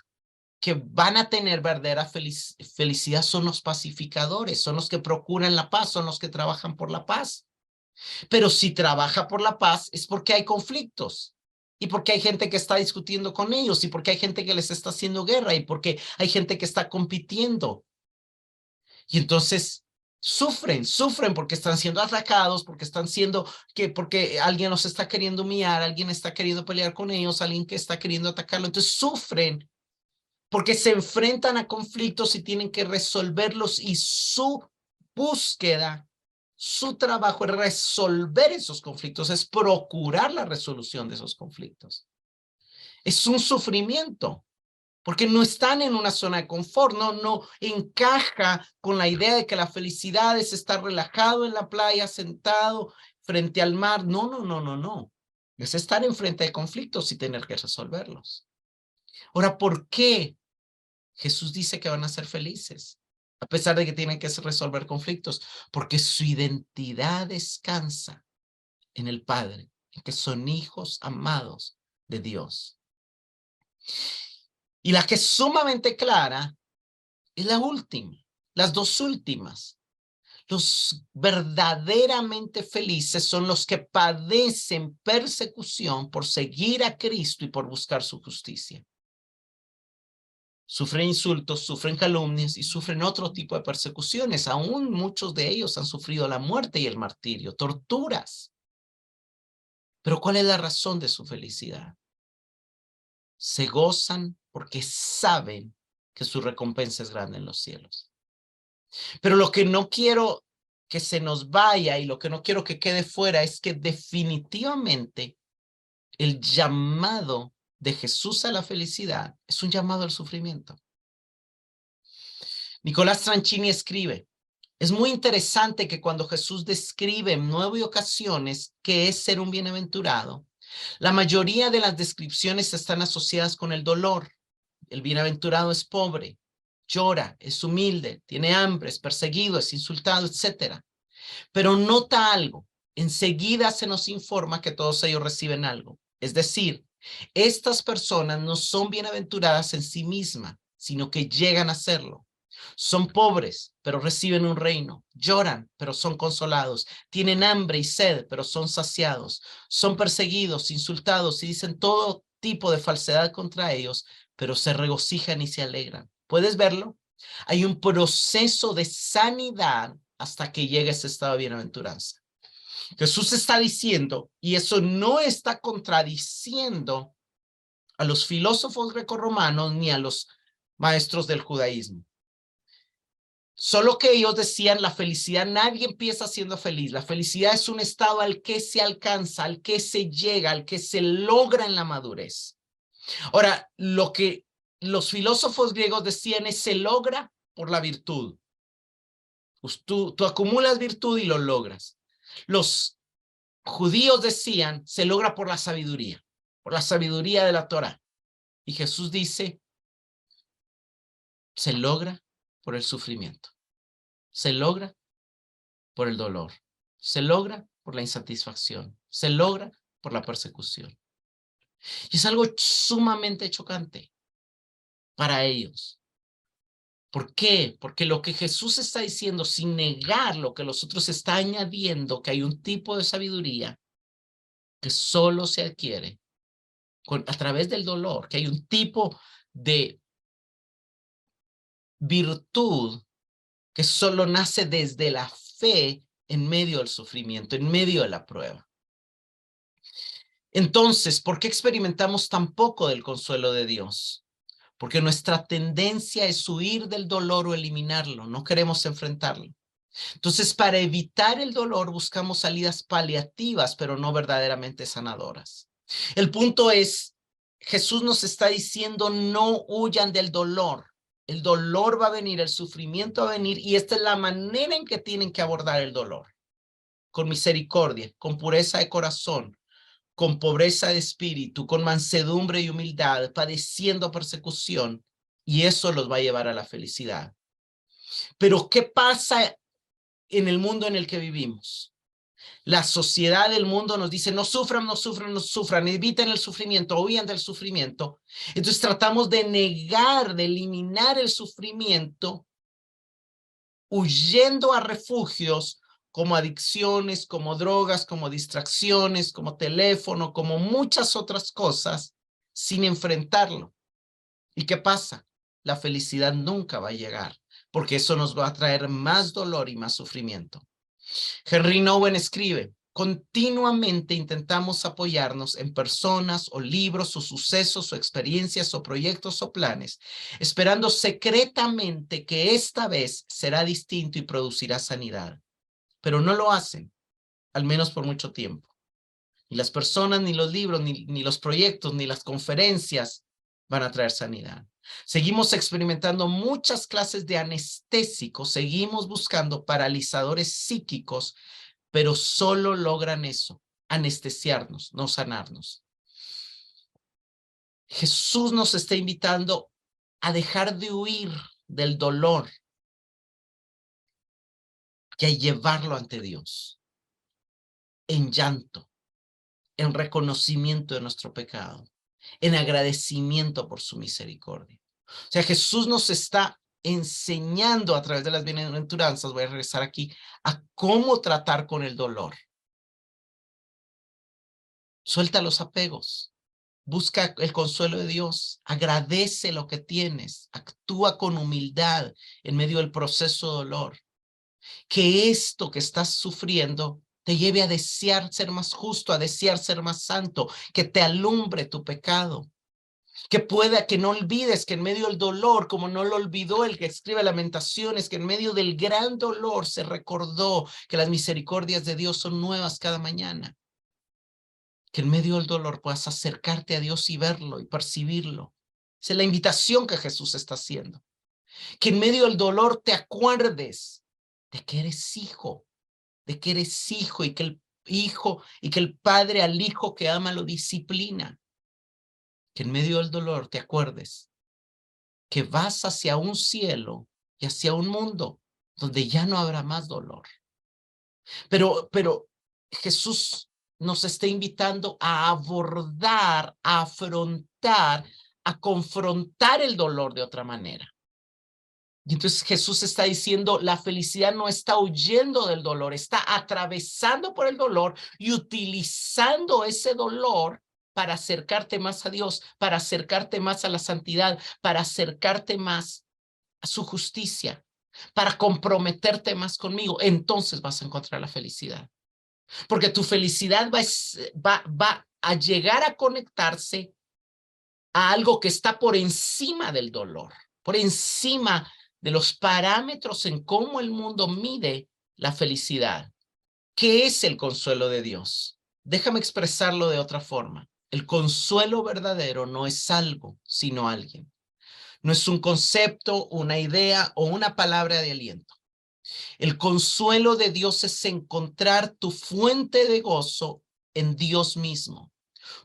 que van a tener verdadera felicidad son los pacificadores, son los que procuran la paz, son los que trabajan por la paz. Pero si trabaja por la paz es porque hay conflictos, y porque hay gente que está discutiendo con ellos, y porque hay gente que les está haciendo guerra, y porque hay gente que está compitiendo. Y entonces sufren porque están siendo atacados, porque alguien los está queriendo humillar, alguien está queriendo pelear con ellos, alguien que está queriendo atacarlo. Entonces sufren porque se enfrentan a conflictos y tienen que resolverlos, y su búsqueda, su trabajo es resolver esos conflictos, es procurar la resolución de esos conflictos. Es un sufrimiento, porque no están en una zona de confort, no encaja con la idea de que la felicidad es estar relajado en la playa, sentado frente al mar. No. Es estar enfrente de conflictos y tener que resolverlos. Ahora, ¿por qué Jesús dice que van a ser felices, a pesar de que tienen que resolver conflictos? Porque su identidad descansa en el Padre, en que son hijos amados de Dios. Y la que es sumamente clara es la última, las dos últimas. Los verdaderamente felices son los que padecen persecución por seguir a Cristo y por buscar su justicia. Sufren insultos, sufren calumnias y sufren otro tipo de persecuciones. Aún muchos de ellos han sufrido la muerte y el martirio, torturas. Pero ¿cuál es la razón de su felicidad? Se gozan porque saben que su recompensa es grande en los cielos. Pero lo que no quiero que se nos vaya y lo que no quiero que quede fuera es que definitivamente el llamado de Jesús a la felicidad es un llamado al sufrimiento. Nicolás Tranchini escribe: es muy interesante que cuando Jesús describe en 9 ocasiones qué es ser un bienaventurado, la mayoría de las descripciones están asociadas con el dolor. El bienaventurado es pobre, llora, es humilde, tiene hambre, es perseguido, es insultado, etc. Pero nota algo: enseguida se nos informa que todos ellos reciben algo. Es decir, estas personas no son bienaventuradas en sí mismas, sino que llegan a serlo. Son pobres, pero reciben un reino. Lloran, pero son consolados. Tienen hambre y sed, pero son saciados. Son perseguidos, insultados y dicen todo tipo de falsedad contra ellos, pero se regocijan y se alegran. ¿Puedes verlo? Hay un proceso de sanidad hasta que llegue ese estado de bienaventuranza. Jesús está diciendo, y eso no está contradiciendo a los filósofos grecorromanos ni a los maestros del judaísmo. Solo que ellos decían, la felicidad, nadie empieza siendo feliz. La felicidad es un estado al que se alcanza, al que se llega, al que se logra en la madurez. Ahora, lo que los filósofos griegos decían es, se logra por la virtud. Pues tú acumulas virtud y lo logras. Los judíos decían, se logra por la sabiduría de la Torah. Y Jesús dice, se logra por el sufrimiento, se logra por el dolor, se logra por la insatisfacción, se logra por la persecución. Y es algo sumamente chocante para ellos. ¿Por qué? Porque lo que Jesús está diciendo, sin negar lo que los otros está añadiendo, que hay un tipo de sabiduría que solo se adquiere a través del dolor, que hay un tipo de virtud que solo nace desde la fe en medio del sufrimiento, en medio de la prueba. Entonces, ¿por qué experimentamos tan poco del consuelo de Dios? Porque nuestra tendencia es huir del dolor o eliminarlo, no queremos enfrentarlo. Entonces, para evitar el dolor, buscamos salidas paliativas, pero no verdaderamente sanadoras. El punto es, Jesús nos está diciendo, no huyan del dolor. El dolor va a venir, el sufrimiento va a venir, y esta es la manera en que tienen que abordar el dolor. Con misericordia, con pureza de corazón, con pobreza de espíritu, con mansedumbre y humildad, padeciendo persecución, y eso los va a llevar a la felicidad. Pero, ¿qué pasa en el mundo en el que vivimos? La sociedad del mundo nos dice, no sufran, no sufran, no sufran, eviten el sufrimiento, huyan del sufrimiento. Entonces tratamos de negar, de eliminar el sufrimiento, huyendo a refugios como adicciones, como drogas, como distracciones, como teléfono, como muchas otras cosas, sin enfrentarlo. ¿Y qué pasa? La felicidad nunca va a llegar, porque eso nos va a traer más dolor y más sufrimiento. Henry Nouwen escribe, continuamente intentamos apoyarnos en personas o libros o sucesos o experiencias o proyectos o planes, esperando secretamente que esta vez será distinto y producirá sanidad. Pero no lo hacen, al menos por mucho tiempo. Ni las personas, ni los libros, ni los proyectos, ni las conferencias van a traer sanidad. Seguimos experimentando muchas clases de anestésicos, seguimos buscando paralizadores psíquicos, pero solo logran eso, anestesiarnos, no sanarnos. Jesús nos está invitando a dejar de huir del dolor y a llevarlo ante Dios, en llanto, en reconocimiento de nuestro pecado, en agradecimiento por su misericordia. O sea, Jesús nos está enseñando a través de las bienaventuranzas, voy a regresar aquí, a cómo tratar con el dolor. Suelta los apegos, busca el consuelo de Dios, agradece lo que tienes, actúa con humildad en medio del proceso de dolor. Que esto que estás sufriendo te lleve a desear ser más justo, a desear ser más santo, que te alumbre tu pecado. Que no olvides que en medio del dolor, como no lo olvidó el que escribe Lamentaciones, que en medio del gran dolor se recordó que las misericordias de Dios son nuevas cada mañana. Que en medio del dolor puedas acercarte a Dios y verlo y percibirlo. Esa es la invitación que Jesús está haciendo. Que en medio del dolor te acuerdes de que eres hijo, y que el hijo y que el padre al hijo que ama lo disciplina. Que en medio del dolor te acuerdes que vas hacia un cielo y hacia un mundo donde ya no habrá más dolor. Pero Jesús nos está invitando a abordar, a afrontar, a confrontar el dolor de otra manera. Y entonces Jesús está diciendo, la felicidad no está huyendo del dolor, está atravesando por el dolor y utilizando ese dolor para acercarte más a Dios, para acercarte más a la santidad, para acercarte más a su justicia, para comprometerte más conmigo. Entonces vas a encontrar la felicidad. Porque tu felicidad va a llegar a conectarse a algo que está por encima del dolor, por encima de los parámetros en cómo el mundo mide la felicidad. ¿Qué es el consuelo de Dios? Déjame expresarlo de otra forma. El consuelo verdadero no es algo, sino alguien. No es un concepto, una idea o una palabra de aliento. El consuelo de Dios es encontrar tu fuente de gozo en Dios mismo.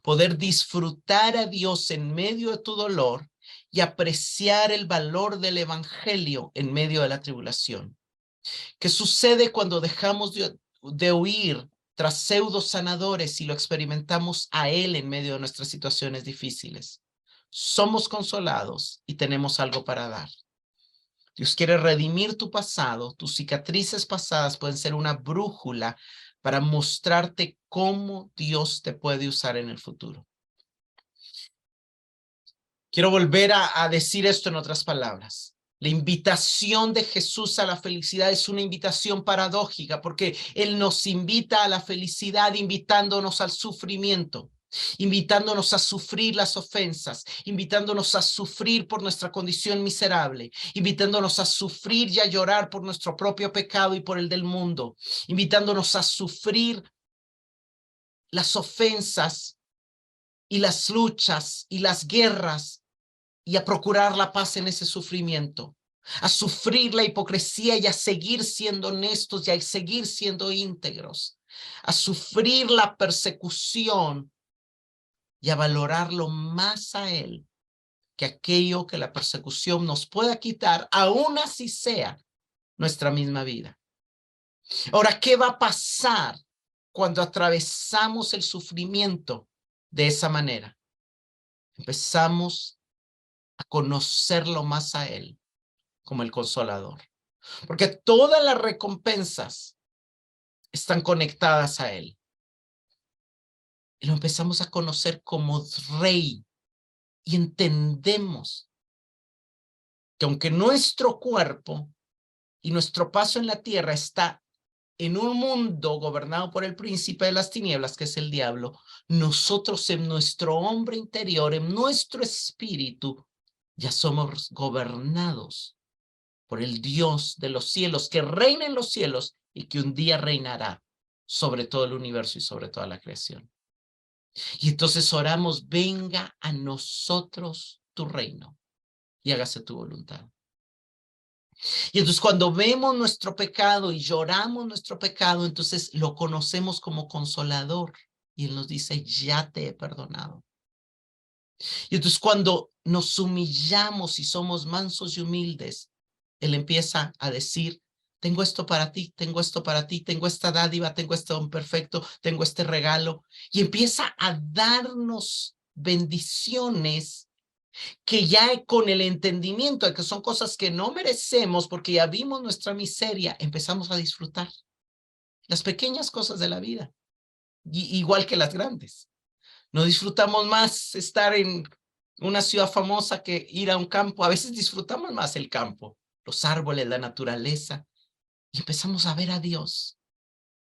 Poder disfrutar a Dios en medio de tu dolor y apreciar el valor del evangelio en medio de la tribulación. ¿Qué sucede cuando dejamos de huir tras pseudo sanadores y lo experimentamos a Él en medio de nuestras situaciones difíciles? Somos consolados y tenemos algo para dar. Dios quiere redimir tu pasado. Tus cicatrices pasadas pueden ser una brújula para mostrarte cómo Dios te puede usar en el futuro. Quiero volver a decir esto en otras palabras. La invitación de Jesús a la felicidad es una invitación paradójica porque Él nos invita a la felicidad invitándonos al sufrimiento, invitándonos a sufrir las ofensas, invitándonos a sufrir por nuestra condición miserable, invitándonos a sufrir y a llorar por nuestro propio pecado y por el del mundo, invitándonos a sufrir las ofensas y las luchas y las guerras y a procurar la paz en ese sufrimiento, a sufrir la hipocresía y a seguir siendo honestos y a seguir siendo íntegros, a sufrir la persecución y a valorarlo más a Él que aquello que la persecución nos pueda quitar, aún así sea nuestra misma vida. Ahora, ¿qué va a pasar cuando atravesamos el sufrimiento de esa manera? Empezamos a conocerlo más a Él como el consolador. Porque todas las recompensas están conectadas a Él. Y lo empezamos a conocer como Rey. Y entendemos que aunque nuestro cuerpo y nuestro paso en la tierra está en un mundo gobernado por el príncipe de las tinieblas, que es el diablo, nosotros en nuestro hombre interior, en nuestro espíritu, ya somos gobernados por el Dios de los cielos, que reina en los cielos y que un día reinará sobre todo el universo y sobre toda la creación. Y entonces oramos, venga a nosotros tu reino y hágase tu voluntad. Y entonces cuando vemos nuestro pecado y lloramos nuestro pecado, entonces lo conocemos como consolador. Y Él nos dice, ya te he perdonado. Y entonces cuando nos humillamos y somos mansos y humildes, Él empieza a decir, tengo esto para ti, tengo esto para ti, tengo esta dádiva, tengo este don perfecto, tengo este regalo. Y empieza a darnos bendiciones que ya con el entendimiento de que son cosas que no merecemos porque ya vimos nuestra miseria, empezamos a disfrutar las pequeñas cosas de la vida, igual que las grandes. No disfrutamos más estar en una ciudad famosa que ir a un campo. A veces disfrutamos más el campo, los árboles, la naturaleza, y empezamos a ver a Dios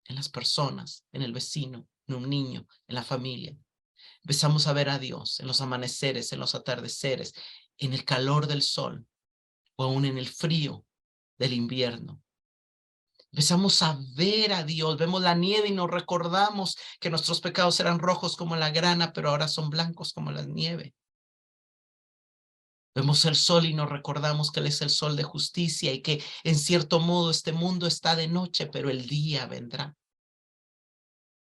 en las personas, en el vecino, en un niño, en la familia. Empezamos a ver a Dios en los amaneceres, en los atardeceres, en el calor del sol o aún en el frío del invierno. Empezamos a ver a Dios, vemos la nieve y nos recordamos que nuestros pecados eran rojos como la grana, pero ahora son blancos como la nieve. Vemos el sol y nos recordamos que Él es el sol de justicia y que en cierto modo este mundo está de noche, pero el día vendrá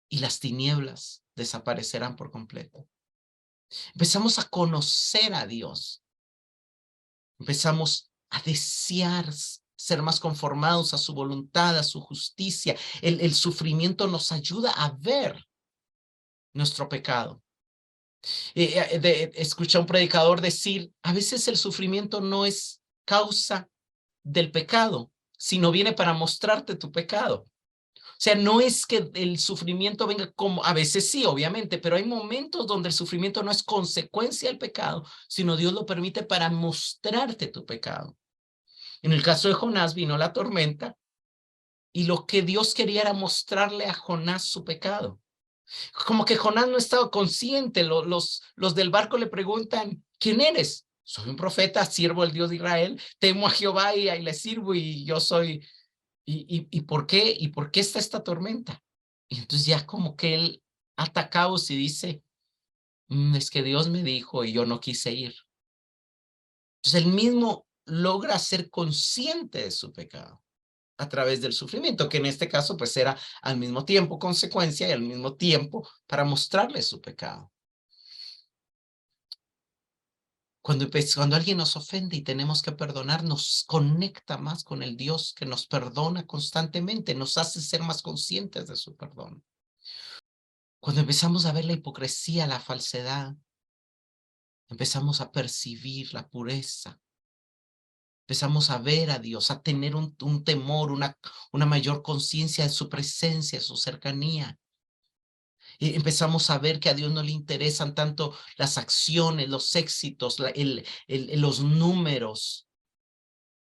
y las tinieblas desaparecerán por completo. Empezamos a conocer a Dios. Empezamos a desear ser más conformados a su voluntad, a su justicia. El sufrimiento nos ayuda a ver nuestro pecado. Escuché a un predicador decir, a veces el sufrimiento no es causa del pecado, sino viene para mostrarte tu pecado. O sea, no es que el sufrimiento venga como, a veces sí, obviamente, pero hay momentos donde el sufrimiento no es consecuencia del pecado, sino Dios lo permite para mostrarte tu pecado. En el caso de Jonás vino la tormenta y lo que Dios quería era mostrarle a Jonás su pecado. Como que Jonás no estaba consciente, los del barco le preguntan, ¿quién eres? soy un profeta, sirvo al Dios de Israel, temo a Jehová y le sirvo y yo soy, ¿y por qué? ¿Y por qué está esta tormenta? Y entonces ya como que él ata cabos y dice, es que Dios me dijo y yo no quise ir. Entonces él mismo logra ser consciente de su pecado a través del sufrimiento, que en este caso pues era al mismo tiempo consecuencia y al mismo tiempo para mostrarle su pecado. Cuando alguien nos ofende y tenemos que perdonar, nos conecta más con el Dios que nos perdona constantemente, nos hace ser más conscientes de su perdón. Cuando empezamos a ver la hipocresía, la falsedad, empezamos a percibir la pureza, empezamos a ver a Dios, a tener un temor, una mayor conciencia de su presencia, de su cercanía. Y empezamos a ver que a Dios no le interesan tanto las acciones, los éxitos, los números,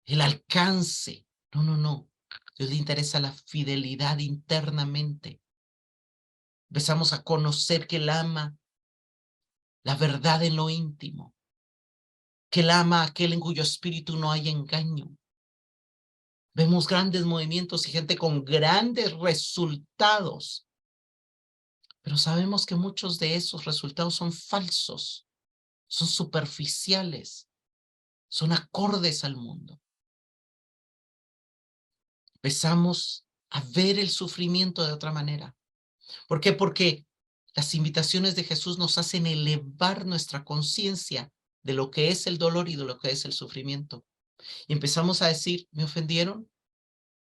el alcance. No, no, no. Dios le interesa la fidelidad internamente. Empezamos a conocer que Él ama la verdad en lo íntimo, que Él ama a aquel en cuyo espíritu no hay engaño. Vemos grandes movimientos y gente con grandes resultados, pero sabemos que muchos de esos resultados son falsos, son superficiales, son acordes al mundo. Empezamos a ver el sufrimiento de otra manera. ¿Por qué? Porque las invitaciones de Jesús nos hacen elevar nuestra conciencia de lo que es el dolor y de lo que es el sufrimiento. Y empezamos a decir, ¿me ofendieron?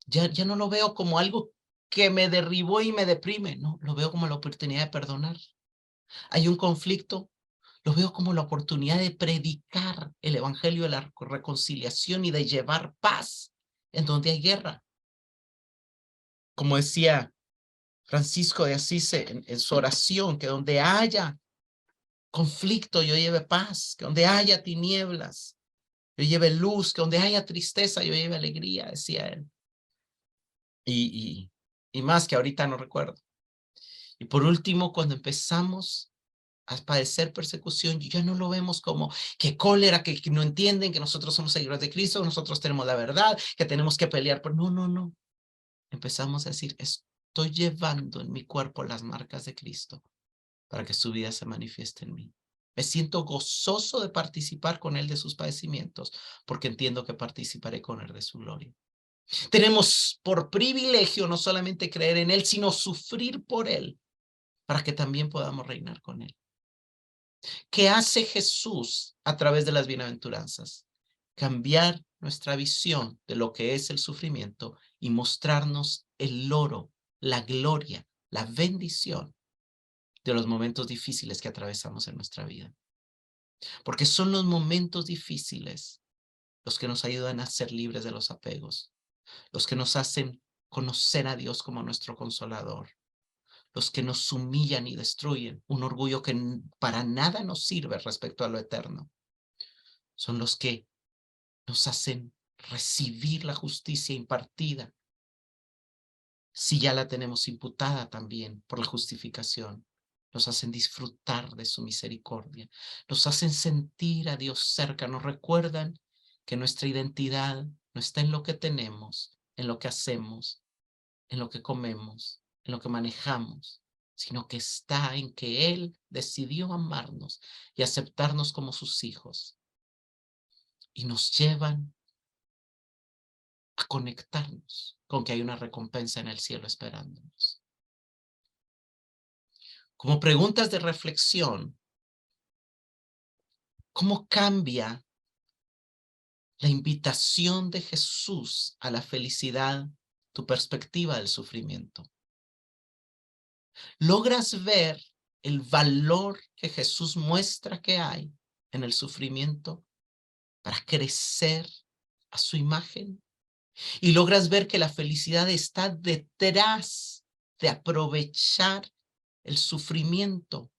Ya no lo veo como algo que me derribó y me deprime, no, lo veo como la oportunidad de perdonar. Hay un conflicto, lo veo como la oportunidad de predicar el evangelio de la reconciliación y de llevar paz en donde hay guerra. Como decía Francisco de Asís en su oración, que donde haya conflicto yo lleve paz, que donde haya tinieblas yo lleve luz, que donde haya tristeza yo lleve alegría, decía él. Y más que ahorita no recuerdo. Y por último, cuando empezamos a padecer persecución, ya no lo vemos como que cólera, que no entienden que nosotros somos seguidores de Cristo, nosotros tenemos la verdad, que tenemos que pelear. Pero no, no, no. Empezamos a decir, estoy llevando en mi cuerpo las marcas de Cristo para que su vida se manifieste en mí. Me siento gozoso de participar con Él de sus padecimientos, porque entiendo que participaré con Él de su gloria. Tenemos por privilegio no solamente creer en Él, sino sufrir por Él, para que también podamos reinar con Él. ¿Qué hace Jesús a través de las bienaventuranzas? Cambiar nuestra visión de lo que es el sufrimiento y mostrarnos el oro, la gloria, la bendición de los momentos difíciles que atravesamos en nuestra vida. Porque son los momentos difíciles los que nos ayudan a ser libres de los apegos, los que nos hacen conocer a Dios como nuestro consolador, los que nos humillan y destruyen, un orgullo que para nada nos sirve respecto a lo eterno. Son los que nos hacen recibir la justicia impartida, si ya la tenemos imputada también por la justificación. Nos hacen disfrutar de su misericordia, nos hacen sentir a Dios cerca, nos recuerdan que nuestra identidad no está en lo que tenemos, en lo que hacemos, en lo que comemos, en lo que manejamos, sino que está en que Él decidió amarnos y aceptarnos como sus hijos. Y nos llevan a conectarnos con que hay una recompensa en el cielo esperándonos. Como preguntas de reflexión, ¿cómo cambia la invitación de Jesús a la felicidad tu perspectiva del sufrimiento? ¿Logras ver el valor que Jesús muestra que hay en el sufrimiento para crecer a su imagen? Y logras ver que la felicidad está detrás de aprovechar el sufrimiento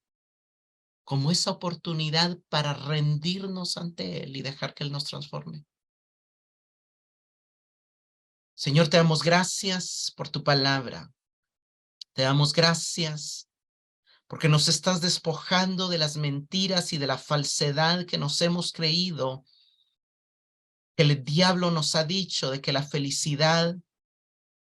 como esa oportunidad para rendirnos ante Él y dejar que Él nos transforme. Señor, te damos gracias por tu palabra. Te damos gracias porque nos estás despojando de las mentiras y de la falsedad que nos hemos creído, que el diablo nos ha dicho de que la felicidad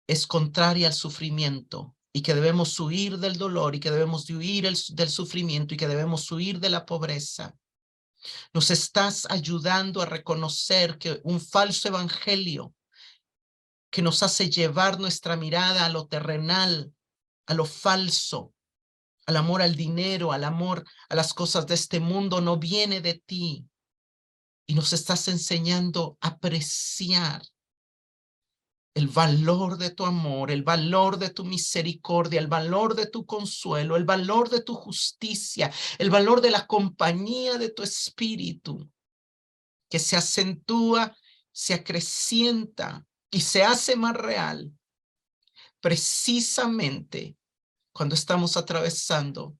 es contraria al sufrimiento y que debemos huir del dolor y que debemos de huir del sufrimiento y que debemos huir de la pobreza. Nos estás ayudando a reconocer que un falso evangelio que nos hace llevar nuestra mirada a lo terrenal, a lo falso, al amor al dinero, al amor a las cosas de este mundo, no viene de ti. Y nos estás enseñando a apreciar el valor de tu amor, el valor de tu misericordia, el valor de tu consuelo, el valor de tu justicia, el valor de la compañía de tu espíritu, que se acentúa, se acrecienta y se hace más real precisamente cuando estamos atravesando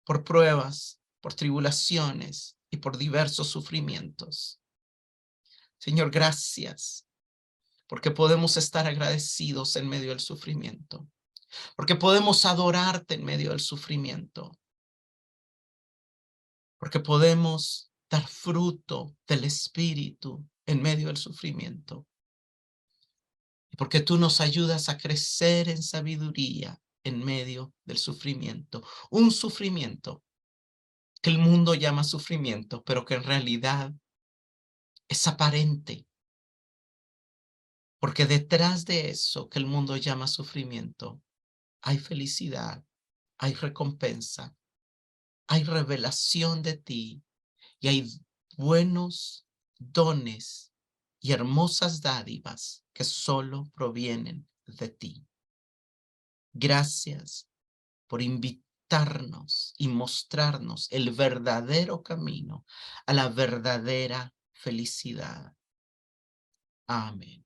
por pruebas, por tribulaciones y por diversos sufrimientos. Señor, gracias, porque podemos estar agradecidos en medio del sufrimiento, porque podemos adorarte en medio del sufrimiento, porque podemos dar fruto del Espíritu en medio del sufrimiento, y porque tú nos ayudas a crecer en sabiduría en medio del sufrimiento, un sufrimiento que el mundo llama sufrimiento, pero que en realidad es aparente, porque detrás de eso que el mundo llama sufrimiento, hay felicidad, hay recompensa, hay revelación de ti y hay buenos dones y hermosas dádivas que solo provienen de ti. Gracias por invitarnos y mostrarnos el verdadero camino a la verdadera felicidad. Amén.